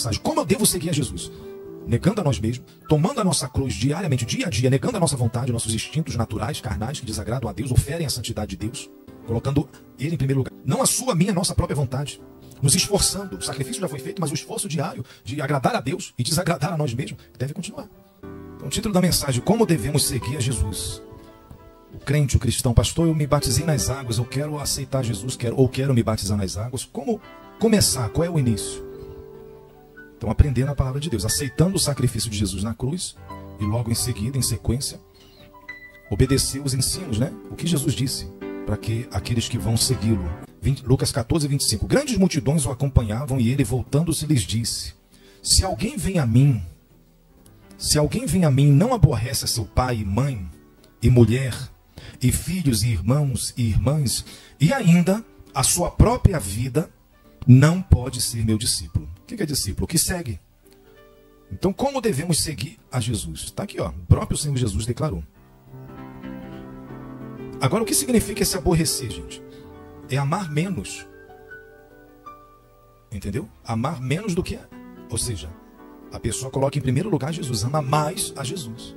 mensagem. Como eu devo seguir a Jesus? Negando a nós mesmos, tomando a nossa cruz diariamente, dia a dia, negando a nossa vontade, nossos instintos naturais, carnais, que desagradam a Deus, oferem a santidade de Deus, colocando Ele em primeiro lugar. Não a sua, a minha, a nossa própria vontade. Nos esforçando. O sacrifício já foi feito, mas o esforço diário de agradar a Deus e desagradar a nós mesmos deve continuar. Então, o título da mensagem: como devemos seguir a Jesus? O crente, o cristão: pastor, eu me batizei nas águas, eu quero aceitar Jesus, quero me batizar nas águas. Como começar? Qual é o início? Então, aprendendo a palavra de Deus, aceitando o sacrifício de Jesus na cruz e logo em seguida, em sequência, obedecer os ensinos, né? O que Jesus disse para que aqueles que vão segui-lo. Lucas 14, 25. Grandes multidões o acompanhavam e ele, voltando-se, lhes disse: se alguém vem a mim, não aborrece seu pai e mãe, e mulher, e filhos, e irmãos, e irmãs, e ainda a sua própria vida, não pode ser meu discípulo. O que é discípulo? O que segue. Então, como devemos seguir a Jesus? Está aqui, ó. O próprio Senhor Jesus declarou. Agora, o que significa esse aborrecer, gente? É amar menos. Entendeu? Amar menos do que... Ou seja, a pessoa coloca em primeiro lugar Jesus, ama mais a Jesus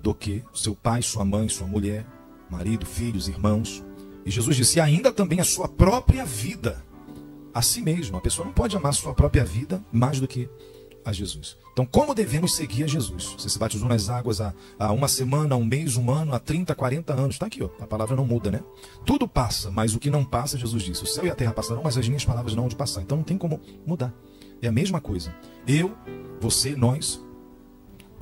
do que seu pai, sua mãe, sua mulher, marido, filhos, irmãos. E Jesus disse: ainda também a sua própria vida, a si mesmo. A pessoa não pode amar a sua própria vida mais do que a Jesus. Então, como devemos seguir a Jesus? Você se batizou nas águas há uma semana, há um mês, um ano, há 30, 40 anos. Está aqui, ó. A palavra não muda, né? Tudo passa, mas o que não passa, Jesus disse: o céu e a terra passarão, mas as minhas palavras não hão de passar. Então não tem como mudar. É a mesma coisa. Eu, você, nós.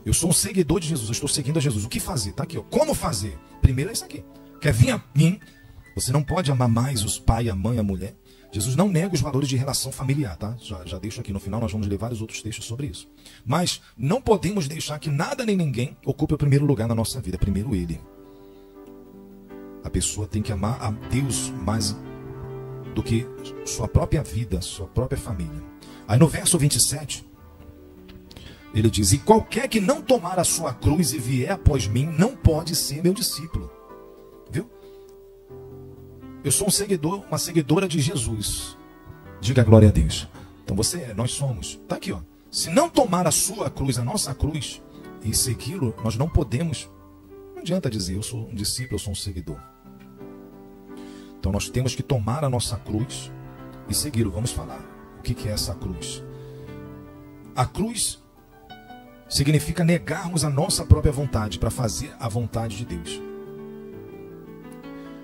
Eu sou um seguidor de Jesus, eu estou seguindo a Jesus. O que fazer? Está aqui, ó. Como fazer? Primeiro é isso aqui. Quer vir a mim? Você não pode amar mais os pai, a mãe, a mulher. Jesus não nega os valores de relação familiar, tá? Já deixo aqui, no final nós vamos ler vários outros textos sobre isso. Mas não podemos deixar que nada nem ninguém ocupe o primeiro lugar na nossa vida. Primeiro Ele. A pessoa tem que amar a Deus mais do que sua própria vida, sua própria família. Aí no verso 27, ele diz: e qualquer que não tomar a sua cruz e vier após mim, não pode ser meu discípulo. Viu? Eu sou um seguidor, uma seguidora de Jesus. Diga glória a Deus. Então nós somos. Está aqui, ó. Se não tomar a sua cruz, a nossa cruz, e segui-lo, nós não podemos. Não adianta dizer: eu sou um discípulo, eu sou um seguidor. Então nós temos que tomar a nossa cruz e segui-lo. Vamos falar o que é essa cruz. A cruz significa negarmos a nossa própria vontade para fazer a vontade de Deus.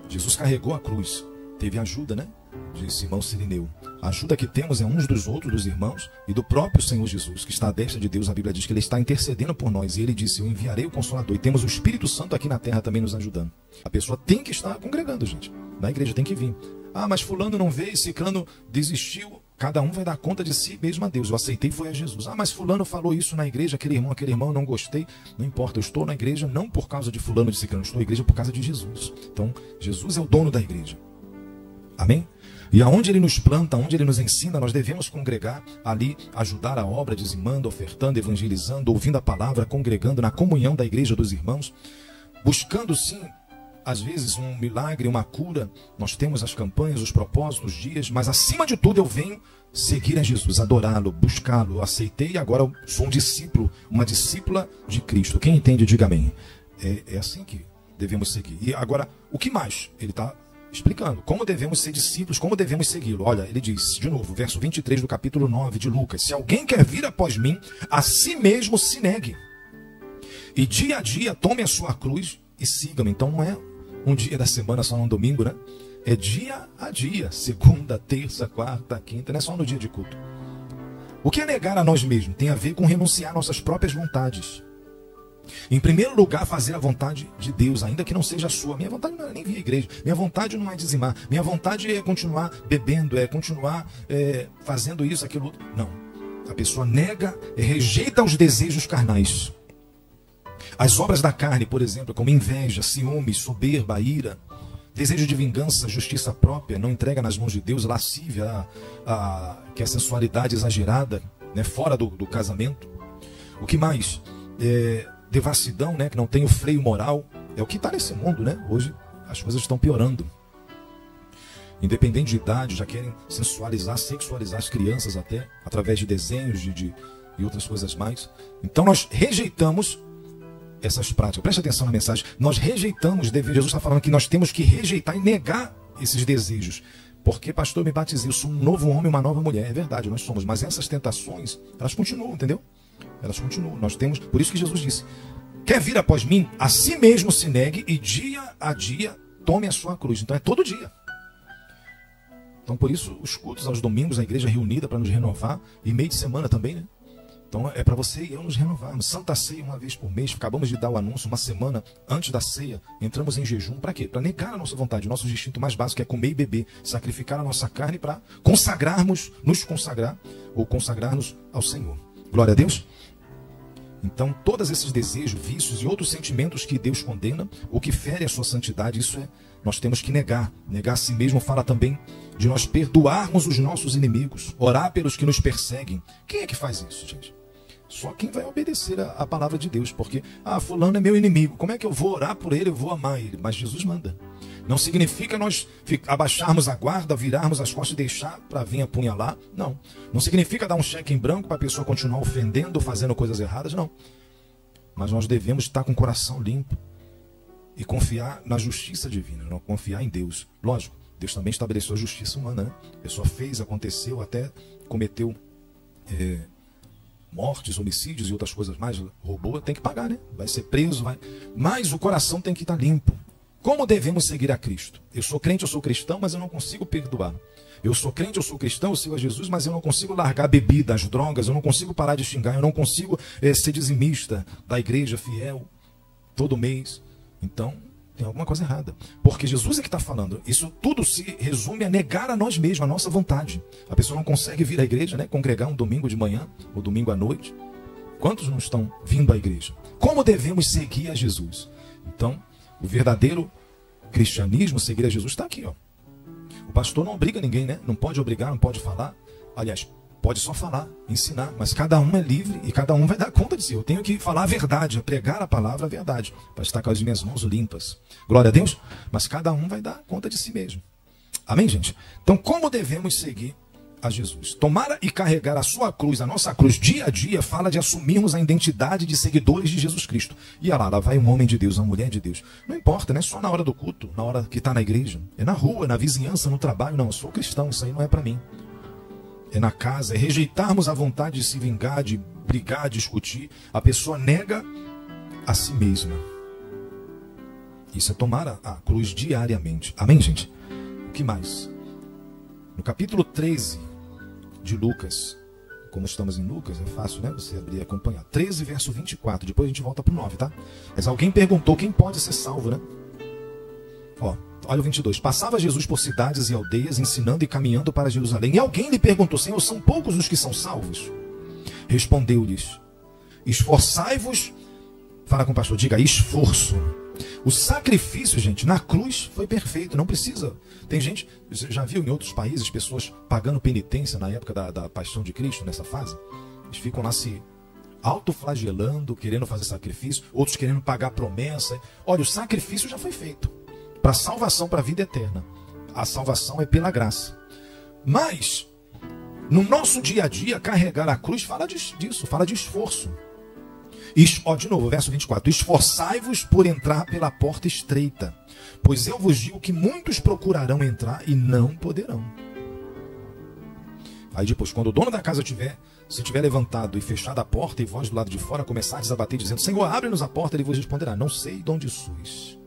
Jesus carregou a cruz, teve ajuda, né? De Simão Cirineu. A ajuda que temos é uns dos outros, dos irmãos, e do próprio Senhor Jesus, que está à destra de Deus. A Bíblia diz que Ele está intercedendo por nós, e Ele disse: eu enviarei o Consolador. E temos o Espírito Santo aqui na terra também nos ajudando. A pessoa tem que estar congregando, gente. Na igreja tem que vir. Ah, mas fulano não veio, ciclano desistiu. Cada um vai dar conta de si mesmo a Deus. Eu aceitei, foi a Jesus. Ah, mas fulano falou isso na igreja, aquele irmão, não gostei. Não importa, eu estou na igreja não por causa de fulano, de ciclano. Estou na igreja por causa de Jesus. Então, Jesus é o dono da igreja. Amém? E aonde Ele nos planta, aonde Ele nos ensina, nós devemos congregar ali, ajudar a obra, dizimando, ofertando, evangelizando, ouvindo a palavra, congregando na comunhão da igreja dos irmãos, buscando sim, às vezes um milagre, uma cura. Nós temos as campanhas, os propósitos, os dias, mas acima de tudo eu venho seguir a Jesus, adorá-lo, buscá-lo. Aceitei e agora eu sou um discípulo, uma discípula de Cristo. Quem entende, diga amém. É assim que devemos seguir. E agora, o que mais? Ele está explicando como devemos ser discípulos, como devemos segui-lo. Olha, ele diz, de novo, verso 23 do capítulo 9 de Lucas: se alguém quer vir após mim, a si mesmo se negue. E dia a dia tome a sua cruz e siga-me. Então não é um dia da semana, só no domingo, né? É dia a dia, segunda, terça, quarta, quinta, não é só no dia de culto. O que é negar a nós mesmos? Tem a ver com renunciar às nossas próprias vontades. Em primeiro lugar, fazer a vontade de Deus, ainda que não seja a sua. Minha vontade não é nem vir à igreja. Minha vontade não é dizimar. Minha vontade é continuar bebendo, é continuar fazendo isso, aquilo outro. Não. A pessoa nega, rejeita os desejos carnais. As obras da carne, por exemplo, como inveja, ciúme, soberba, ira, desejo de vingança, justiça própria, não entrega nas mãos de Deus, lascívia, que é a sensualidade exagerada, né, fora do casamento. O que mais? Devassidão, né, que não tem o freio moral. É o que está nesse mundo, né? Hoje as coisas estão piorando. independente de idade, já querem sensualizar, sexualizar as crianças até, através de desenhos e outras coisas mais. Então nós rejeitamos essas práticas. Preste atenção na mensagem. Nós rejeitamos, Jesus está falando que nós temos que rejeitar e negar esses desejos. Porque, pastor, eu me batizei, eu sou um novo homem, uma nova mulher. É verdade, nós somos. Mas essas tentações, elas continuam, entendeu? Elas continuam. Nós temos, por isso que Jesus disse: quer vir após mim, a si mesmo se negue e dia a dia tome a sua cruz. Então é todo dia. Então por isso os cultos aos domingos, a igreja reunida para nos renovar, e meio de semana também, né? Então é para você e eu nos renovarmos. Santa Ceia uma vez por mês. Acabamos de dar o anúncio, uma semana antes da ceia. Entramos em jejum. Para quê? Para negar a nossa vontade. O nosso instinto mais básico é comer e beber. Sacrificar a nossa carne para consagrarmos, nos consagrar ou consagrar-nos ao Senhor. Glória a Deus. Então todos esses desejos, vícios e outros sentimentos que Deus condena, ou que fere a sua santidade, isso é, nós temos que negar. Negar a si mesmo fala também de nós perdoarmos os nossos inimigos, orar pelos que nos perseguem. Quem é que faz isso, gente? Só quem vai obedecer a palavra de Deus, porque, fulano é meu inimigo, como é que eu vou orar por ele, eu vou amar ele? Mas Jesus manda. Não significa nós abaixarmos a guarda, virarmos as costas e deixar para vir apunhalar, não. Não significa dar um cheque em branco para a pessoa continuar ofendendo, fazendo coisas erradas, não. Mas nós devemos estar com o coração limpo e confiar na justiça divina, não confiar em Deus. Lógico, Deus também estabeleceu a justiça humana, né? A pessoa fez, aconteceu, até cometeu mortes, homicídios e outras coisas mais, roubou, tem que pagar, né? Vai ser preso, vai. Mas o coração tem que estar limpo. Como devemos seguir a Cristo? Eu sou crente, eu sou cristão, mas eu não consigo perdoar. Eu sou crente, eu sou cristão, eu sigo a Jesus, mas eu não consigo largar bebidas, drogas, eu não consigo parar de xingar, eu não consigo ser dizimista da igreja fiel todo mês. Então, tem alguma coisa errada. Porque Jesus é que está falando. Isso tudo se resume a negar a nós mesmos, a nossa vontade. A pessoa não consegue vir à igreja, né? Congregar um domingo de manhã ou domingo à noite. Quantos não estão vindo à igreja? Como devemos seguir a Jesus? Então, o verdadeiro cristianismo, seguir a Jesus, está aqui, ó. O pastor não obriga ninguém, né? Não pode obrigar, não pode falar. Aliás, pode só falar, ensinar, mas cada um é livre e cada um vai dar conta de si. Eu tenho que falar a verdade, pregar a palavra a verdade, para estar com as minhas mãos limpas. Glória a Deus. Mas cada um vai dar conta de si mesmo. Amém, gente? Então, como devemos seguir a Jesus? Tomar e carregar a sua cruz, a nossa cruz, dia a dia, fala de assumirmos a identidade de seguidores de Jesus Cristo. E olha lá vai um homem de Deus, uma mulher de Deus. Não importa, não é só na hora do culto, na hora que está na igreja. É na rua, na vizinhança, no trabalho. Não, eu sou cristão, isso aí não é para mim. É na casa, é rejeitarmos a vontade de se vingar, de brigar, discutir. A pessoa nega a si mesma. Isso é tomar a cruz diariamente. Amém, gente? O que mais? No capítulo 13 de Lucas, como estamos em Lucas, é fácil, né? Você abrir e acompanhar. 13, verso 24. Depois a gente volta para o 9, tá? Mas alguém perguntou quem pode ser salvo, né? Ó. Olha o 22. Passava Jesus por cidades e aldeias, ensinando e caminhando para Jerusalém. E alguém lhe perguntou: Senhor, são poucos os que são salvos? Respondeu-lhes: esforçai-vos. Fala com o pastor, diga esforço. O sacrifício, gente, na cruz foi perfeito, não precisa. Tem gente, você já viu em outros países, pessoas pagando penitência na época da paixão de Cristo, nessa fase? Eles ficam lá se autoflagelando, querendo fazer sacrifício, outros querendo pagar promessa. Olha, o sacrifício já foi feito. Para salvação, para a vida eterna. A salvação é pela graça. Mas, no nosso dia a dia, carregar a cruz fala disso, fala de esforço. De novo, verso 24. Esforçai-vos por entrar pela porta estreita, pois eu vos digo que muitos procurarão entrar e não poderão. Aí depois, quando o dono da casa se tiver levantado e fechado a porta, e vós do lado de fora começardes a bater, dizendo: Senhor, abre-nos a porta, ele vos responderá: não sei de onde sois.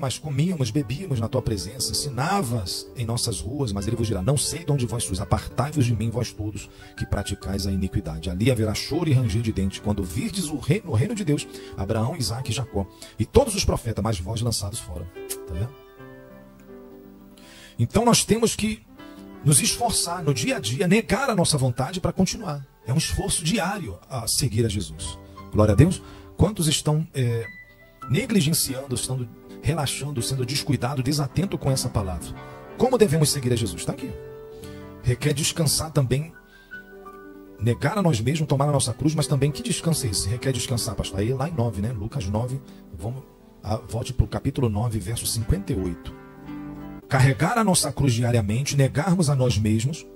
Mas comíamos, bebíamos na tua presença, ensinavas em nossas ruas, mas ele vos dirá: não sei de onde vós sois, apartai-vos de mim, vós todos que praticais a iniquidade. Ali haverá choro e ranger de dentes, quando virdes no reino de Deus, Abraão, Isaque e Jacó, e todos os profetas, mas vós lançados fora. Tá vendo? Então nós temos que nos esforçar no dia a dia, negar a nossa vontade para continuar. É um esforço diário a seguir a Jesus. Glória a Deus. Quantos estão negligenciando, estão relaxando, sendo descuidado, desatento com essa palavra? Como devemos seguir a Jesus? Está aqui. Requer descansar também, negar a nós mesmos, tomar a nossa cruz, mas também que descanso é esse? Requer descansar, pastor. Aí lá em 9, Lucas 9, volte para o capítulo 9, verso 58. carregar a nossa cruz diariamente, negarmos a nós mesmos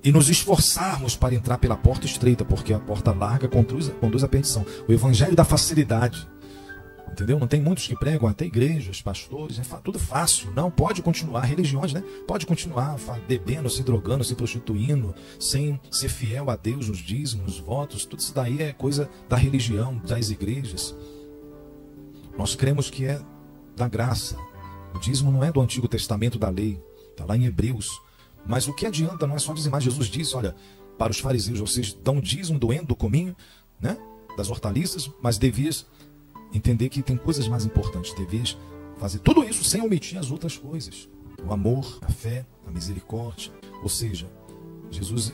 e nos esforçarmos para entrar pela porta estreita, porque a porta larga conduz à perdição. O evangelho da facilidade. Entendeu? Não tem muitos que pregam, até igrejas, pastores, é tudo fácil. Não, pode continuar, religiões, né? Pode continuar bebendo, se drogando, se prostituindo, sem ser fiel a Deus, nos dízimos, nos votos. Tudo isso daí é coisa da religião, das igrejas. Nós cremos que é da graça. O dízimo não é do Antigo Testamento da lei, está lá em Hebreus. Mas o que adianta não é só dizimar. Jesus disse, olha, para os fariseus, vocês dão dízimo do do cominho, né? Das hortaliças, mas devias entender que tem coisas mais importantes. Devias fazer tudo isso sem omitir as outras coisas. O amor, a fé, a misericórdia. Ou seja, Jesus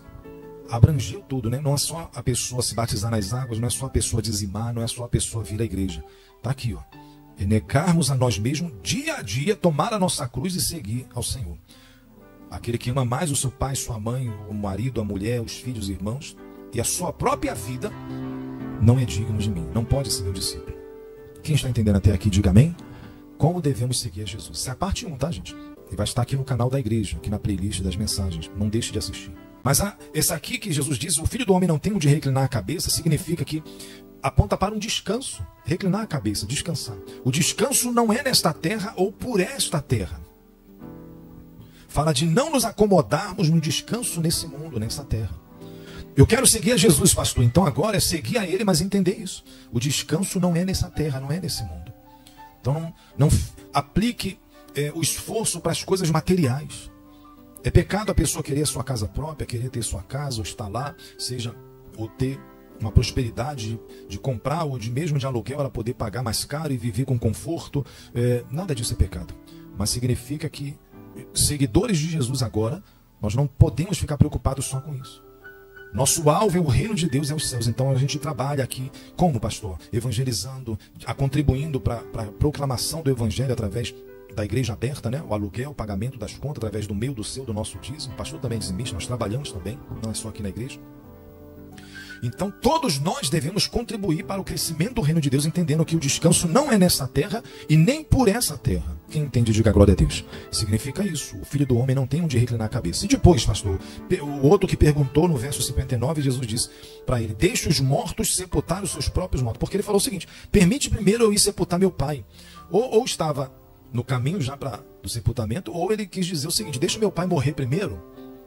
abrangeu tudo, né? Não é só a pessoa se batizar nas águas, não é só a pessoa dizimar, não é só a pessoa vir à igreja. Está aqui, ó. É negarmos a nós mesmos dia a dia, tomar a nossa cruz e seguir ao Senhor. Aquele que ama mais o seu pai, sua mãe, o marido, a mulher, os filhos, os irmãos e a sua própria vida, não é digno de mim, não pode ser meu discípulo. Quem está entendendo até aqui, diga amém. Como devemos seguir a Jesus? Essa é a parte 1, tá, gente? E vai estar aqui no canal da igreja, aqui na playlist das mensagens. Não deixe de assistir. Mas essa aqui que Jesus diz, o Filho do Homem não tem onde reclinar a cabeça, significa que aponta para um descanso. Reclinar a cabeça, descansar. O descanso não é nesta terra ou por esta terra. Fala de não nos acomodarmos no descanso nesse mundo, nessa terra. Eu quero seguir a Jesus, pastor. Então agora é seguir a Ele, mas entender isso. O descanso não é nessa terra, não é nesse mundo. Então não aplique o esforço para as coisas materiais. É pecado a pessoa querer a sua casa própria, querer ter sua casa, ou estar lá, seja, ou ter uma prosperidade de comprar, ou de mesmo de aluguel, ela poder pagar mais caro e viver com conforto. Nada disso é pecado. Mas significa que, seguidores de Jesus agora, nós não podemos ficar preocupados só com isso. Nosso alvo é o reino de Deus e os céus. Então a gente trabalha aqui como, pastor? Evangelizando, contribuindo para a proclamação do evangelho através da igreja aberta, né? O aluguel, o pagamento das contas, através do meu, do seu, do nosso dízimo. O pastor também é dizimista, nós trabalhamos também, não é só aqui na igreja. Então todos nós devemos contribuir para o crescimento do reino de Deus, entendendo que o descanso não é nessa terra e nem por essa terra. Quem entende, diga glória a Deus. Significa isso, o Filho do Homem não tem onde reclinar a cabeça. E depois, pastor, o outro que perguntou no verso 59, Jesus disse para ele, deixe os mortos sepultar os seus próprios mortos. Porque ele falou o seguinte, permite primeiro eu ir sepultar meu pai. Ou estava no caminho já do sepultamento, ou ele quis dizer o seguinte, deixa meu pai morrer primeiro,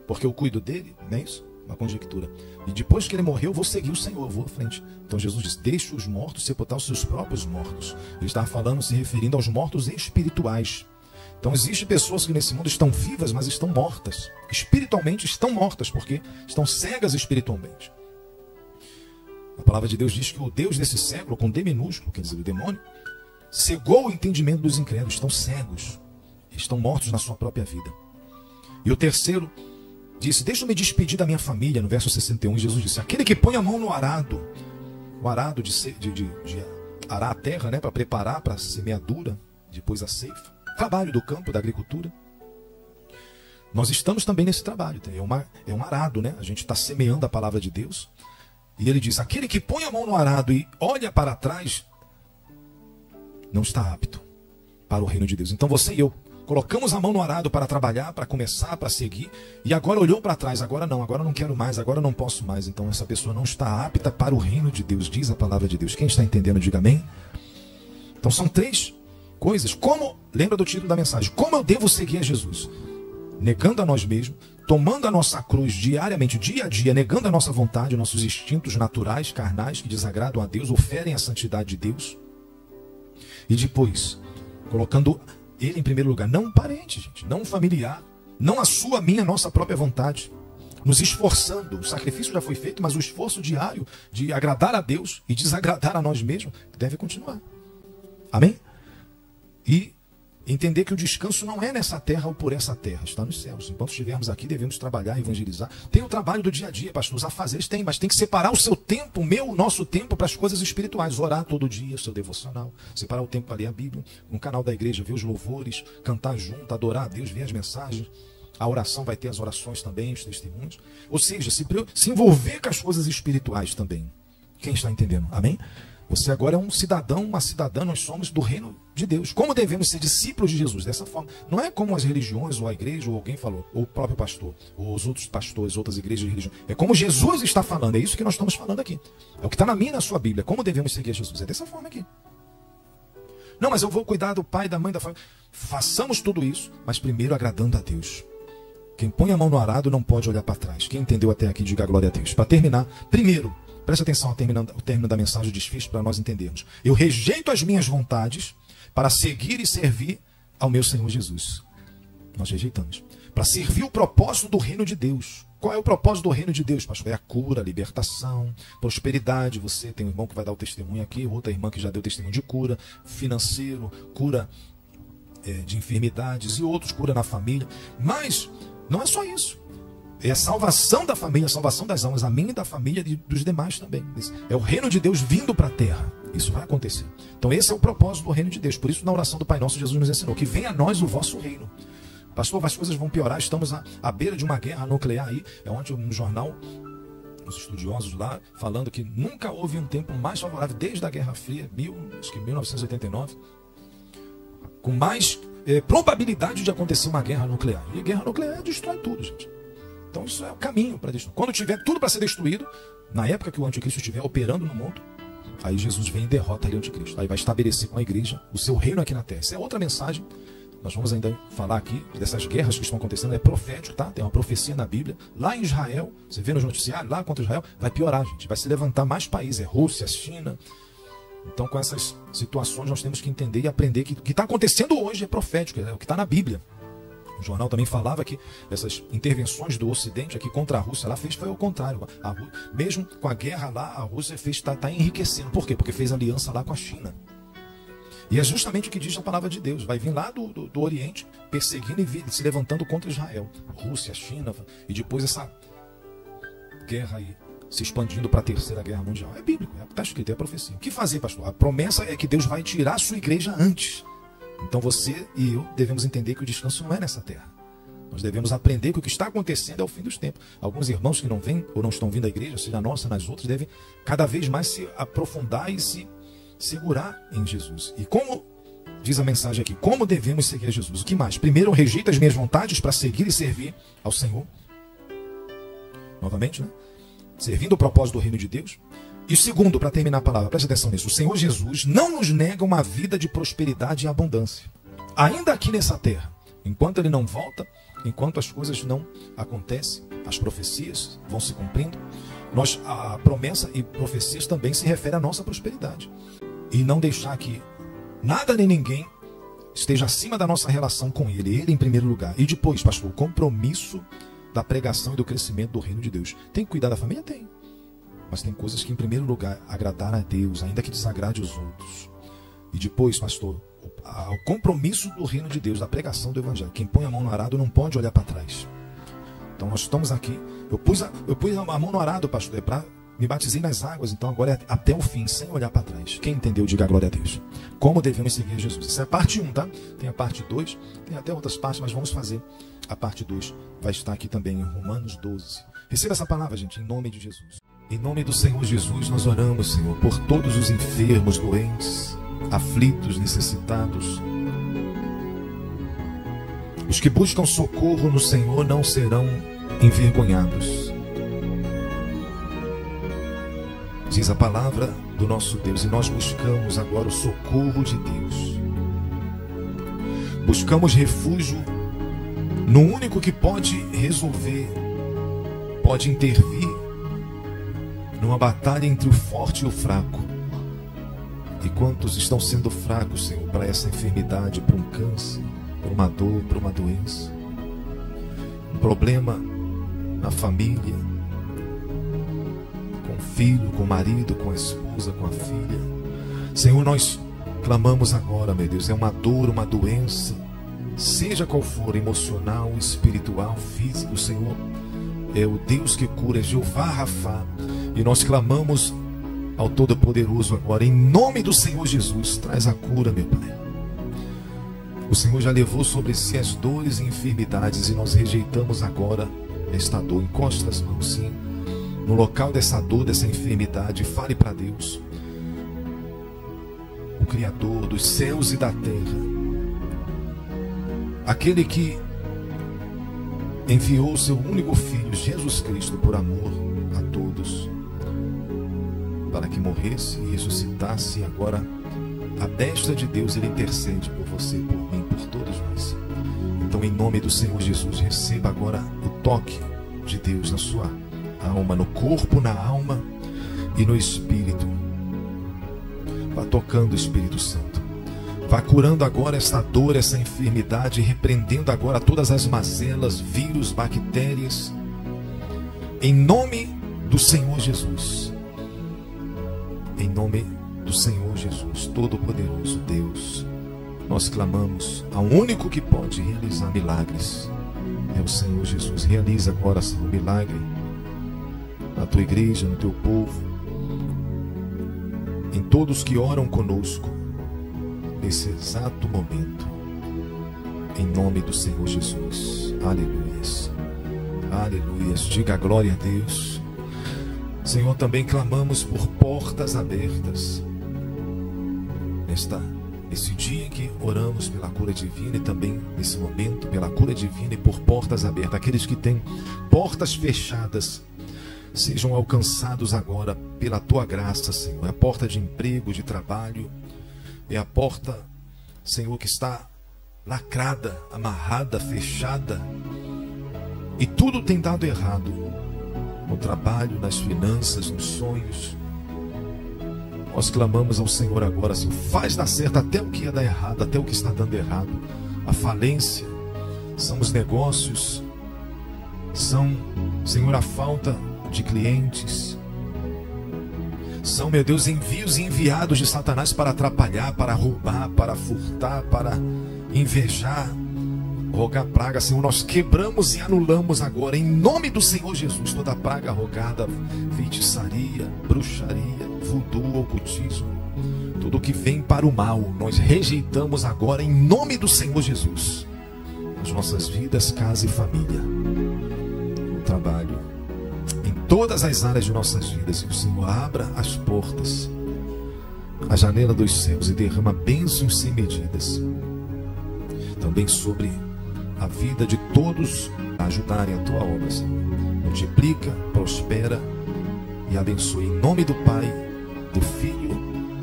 porque eu cuido dele, não é isso? Uma conjectura. E depois que ele morreu, eu vou seguir o Senhor, eu vou à frente. Então Jesus disse, deixe os mortos sepultar os seus próprios mortos. Ele estava falando, se referindo aos mortos espirituais. Então existem pessoas que nesse mundo estão vivas, mas estão mortas. Espiritualmente estão mortas, porque estão cegas espiritualmente. A palavra de Deus diz que o Deus desse século, com D minúsculo, quer dizer, o demônio, cegou o entendimento dos incrédulos. Estão cegos. Estão mortos na sua própria vida. E o terceiro disse, deixa eu me despedir da minha família, no verso 61, Jesus disse, aquele que põe a mão no arado, o arado de arar a terra, né, para preparar para a semeadura, depois a ceifa, trabalho do campo, da agricultura. Nós estamos também nesse trabalho, é um arado, né? A gente está semeando a palavra de Deus, e ele diz, aquele que põe a mão no arado e olha para trás, não está apto para o reino de Deus. Então você e eu, colocamos a mão no arado para trabalhar, para começar, para seguir, e agora olhou para trás, agora não quero mais, agora não posso mais. Então essa pessoa não está apta para o reino de Deus, diz a palavra de Deus. Quem está entendendo, diga amém. Então são 3 coisas. Lembra do título da mensagem, como eu devo seguir a Jesus? Negando a nós mesmos, tomando a nossa cruz diariamente, dia a dia, negando a nossa vontade, nossos instintos naturais, carnais, que desagradam a Deus, oferem a santidade de Deus. E depois, colocando Ele em primeiro lugar, não um parente, gente, não um familiar, não a sua, a minha, a nossa própria vontade. Nos esforçando, o sacrifício já foi feito, mas o esforço diário de agradar a Deus e desagradar a nós mesmos deve continuar. Amém? E entender que o descanso não é nessa terra ou por essa terra, está nos céus. Enquanto estivermos aqui, devemos trabalhar, evangelizar. Tem o trabalho do dia a dia, pastor, os afazeres tem, mas tem que separar o seu tempo, o nosso tempo para as coisas espirituais. Orar todo dia, seu devocional, separar o tempo para ler a Bíblia, no canal da igreja, ver os louvores, cantar junto, adorar a Deus, ver as mensagens. A oração vai ter as orações também, os testemunhos. Ou seja, se envolver com as coisas espirituais também. Quem está entendendo? Amém? Você agora é um cidadão, uma cidadã, nós somos do reino de Deus. Como devemos ser discípulos de Jesus? Dessa forma. Não é como as religiões, ou a igreja, ou alguém falou, ou o próprio pastor, ou os outros pastores, outras igrejas de religião. É como Jesus está falando, é isso que nós estamos falando aqui. É o que está na minha e na sua Bíblia. Como devemos seguir Jesus? É dessa forma aqui. Não, mas eu vou cuidar do pai, da mãe, da família. Façamos tudo isso, mas primeiro agradando a Deus. Quem põe a mão no arado não pode olhar para trás. Quem entendeu até aqui, diga glória a Deus. Para terminar, primeiro, preste atenção ao término da mensagem, o desfecho, para nós entendermos. Eu rejeito as minhas vontades para seguir e servir ao meu Senhor Jesus. Nós rejeitamos. Para servir o propósito do reino de Deus. Qual é o propósito do reino de Deus, pastor? É a cura, a libertação, prosperidade. Você tem um irmão que vai dar o testemunho aqui, outra irmã que já deu testemunho de cura, financeiro, cura de enfermidades e outros, cura na família. Mas não é só isso. É a salvação da família, a salvação das almas, a minha e da família e dos demais também. É o reino de Deus vindo para a terra. Isso vai acontecer. Então esse é o propósito do reino de Deus. Por isso na oração do Pai Nosso, Jesus nos ensinou que venha a nós o vosso reino. Pastor, as coisas vão piorar, estamos à beira de uma guerra nuclear aí. É ontem um jornal, os estudiosos lá, falando que nunca houve um tempo mais favorável, desde a Guerra Fria, acho que 1989, com mais probabilidade de acontecer uma guerra nuclear. E guerra nuclear destrói tudo, gente. Então isso é o caminho para destruir. Quando tiver tudo para ser destruído, na época que o anticristo estiver operando no mundo, aí Jesus vem e derrota ali o anticristo. Aí vai estabelecer com a igreja o seu reino aqui na terra. Essa é outra mensagem. Nós vamos ainda falar aqui dessas guerras que estão acontecendo. É profético, tá? Tem uma profecia na Bíblia. Lá em Israel, você vê nos noticiários, lá contra Israel, vai piorar, gente. Vai se levantar mais países. É Rússia, China. Então, com essas situações, nós temos que entender e aprender que o que está acontecendo hoje é profético. É o que está na Bíblia. O jornal também falava que essas intervenções do Ocidente aqui contra a Rússia lá foi o contrário. Mesmo com a guerra lá, a Rússia está enriquecendo. Por quê? Porque fez aliança lá com a China. E é justamente o que diz a palavra de Deus. Vai vir lá do Oriente, perseguindo e se levantando contra Israel. Rússia, China, e depois essa guerra aí se expandindo para a terceira guerra mundial. É bíblico, está escrito, é a profecia. O que fazer, pastor? A promessa é que Deus vai tirar a sua igreja antes. Então você e eu devemos entender que o descanso não é nessa terra. Nós devemos aprender que o que está acontecendo é o fim dos tempos. Alguns irmãos que não vêm ou não estão vindo à igreja, seja a nossa, nas outras, devem cada vez mais se aprofundar e se segurar em Jesus. E como diz a mensagem aqui, como devemos seguir a Jesus? O que mais? Primeiro, eu rejeito as minhas vontades para seguir e servir ao Senhor. Novamente, né? Servindo o propósito do reino de Deus. E segundo, para terminar a palavra, preste atenção nisso, o Senhor Jesus não nos nega uma vida de prosperidade e abundância. Ainda aqui nessa terra, enquanto Ele não volta, enquanto as coisas não acontecem, as profecias vão se cumprindo, a promessa e profecias também se referem à nossa prosperidade. E não deixar que nada nem ninguém esteja acima da nossa relação com Ele em primeiro lugar. E depois, pastor, o compromisso da pregação e do crescimento do reino de Deus. Tem que cuidar da família? Tem. Mas tem coisas que, em primeiro lugar, agradar a Deus, ainda que desagrade os outros. E depois, pastor, o compromisso do reino de Deus, da pregação do evangelho. Quem põe a mão no arado não pode olhar para trás. Então, nós estamos aqui. Eu pus a mão no arado, pastor, me batizei nas águas, então agora é até o fim, sem olhar para trás. Quem entendeu, diga glória a Deus. Como devemos seguir Jesus? Essa é a parte 1, tá? Tem a parte 2, tem até outras partes, mas vamos fazer a parte 2. Vai estar aqui também em Romanos 12. Receba essa palavra, gente, em nome de Jesus. Em nome do Senhor Jesus, nós oramos, Senhor, por todos os enfermos, doentes, aflitos, necessitados. Os que buscam socorro no Senhor não serão envergonhados. Diz a palavra do nosso Deus, e nós buscamos agora o socorro de Deus. Buscamos refúgio no único que pode resolver, pode intervir numa batalha entre o forte e o fraco. E quantos estão sendo fracos, Senhor, para essa enfermidade, para um câncer, para uma dor, para uma doença, um problema na família, com o filho, com o marido, com a esposa, com a filha. Senhor, nós clamamos agora, meu Deus, é uma dor, uma doença, seja qual for, emocional, espiritual, físico, Senhor, é o Deus que cura, é Jeová Rafá. E nós clamamos ao Todo-Poderoso agora, em nome do Senhor Jesus, traz a cura, meu Pai. O Senhor já levou sobre si as dores e enfermidades, e nós rejeitamos agora esta dor. Encosta as mãos, sim, no local dessa dor, dessa enfermidade, fale para Deus. Criador dos céus e da terra, aquele que enviou seu único Filho, Jesus Cristo, por amor a todos, para que morresse e ressuscitasse, e agora, à destra de Deus, Ele intercede por você, por mim, por todos nós. Então, em nome do Senhor Jesus, receba agora o toque de Deus na sua alma, no corpo, na alma e no espírito. Vá tocando o Espírito Santo. Vá curando agora esta dor, essa enfermidade, repreendendo agora todas as mazelas, vírus, bactérias. Em nome do Senhor Jesus. Em nome do Senhor Jesus, Todo-Poderoso Deus, nós clamamos ao único que pode realizar milagres. É o Senhor Jesus. Realiza agora o milagre na tua igreja, no teu povo, em todos que oram conosco nesse exato momento, em nome do Senhor Jesus. Aleluias, aleluias. Diga glória a Deus. Senhor, também clamamos por portas abertas nesse dia em que oramos pela cura divina, e também nesse momento pela cura divina e por portas abertas. Aqueles que têm portas fechadas sejam alcançados agora pela tua graça, Senhor. É a porta de emprego, de trabalho, é a porta, Senhor, que está lacrada, amarrada, fechada, e tudo tem dado errado no trabalho, nas finanças, nos sonhos. Nós clamamos ao Senhor agora, Senhor, faz dar certo até o que ia dar errado, até o que está dando errado. A falência, são os negócios, são, Senhor, a falta de clientes, são, meu Deus, envios e enviados de Satanás para atrapalhar, para roubar, para furtar, para invejar, rogar praga. Senhor, nós quebramos e anulamos agora, em nome do Senhor Jesus, toda praga rogada, feitiçaria, bruxaria, voodoo, ocultismo, tudo que vem para o mal, nós rejeitamos agora em nome do Senhor Jesus, nas nossas vidas, casa e família, no trabalho, em todas as áreas de nossas vidas. E o Senhor abra as portas, a janela dos céus, e derrama bênçãos sem medidas também sobre a vida de todos a ajudarem a tua obra, Senhor. Multiplica, prospera e abençoe, em nome do Pai, do Filho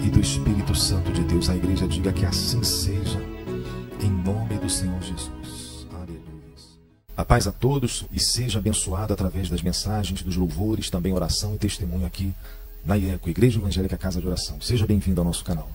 e do Espírito Santo de Deus. A igreja diga que assim seja, em nome do Senhor Jesus. Aleluia. A paz a todos, e seja abençoado através das mensagens, dos louvores, também oração e testemunho aqui na IECO, Igreja Evangélica Casa de Oração. Seja bem-vindo ao nosso canal.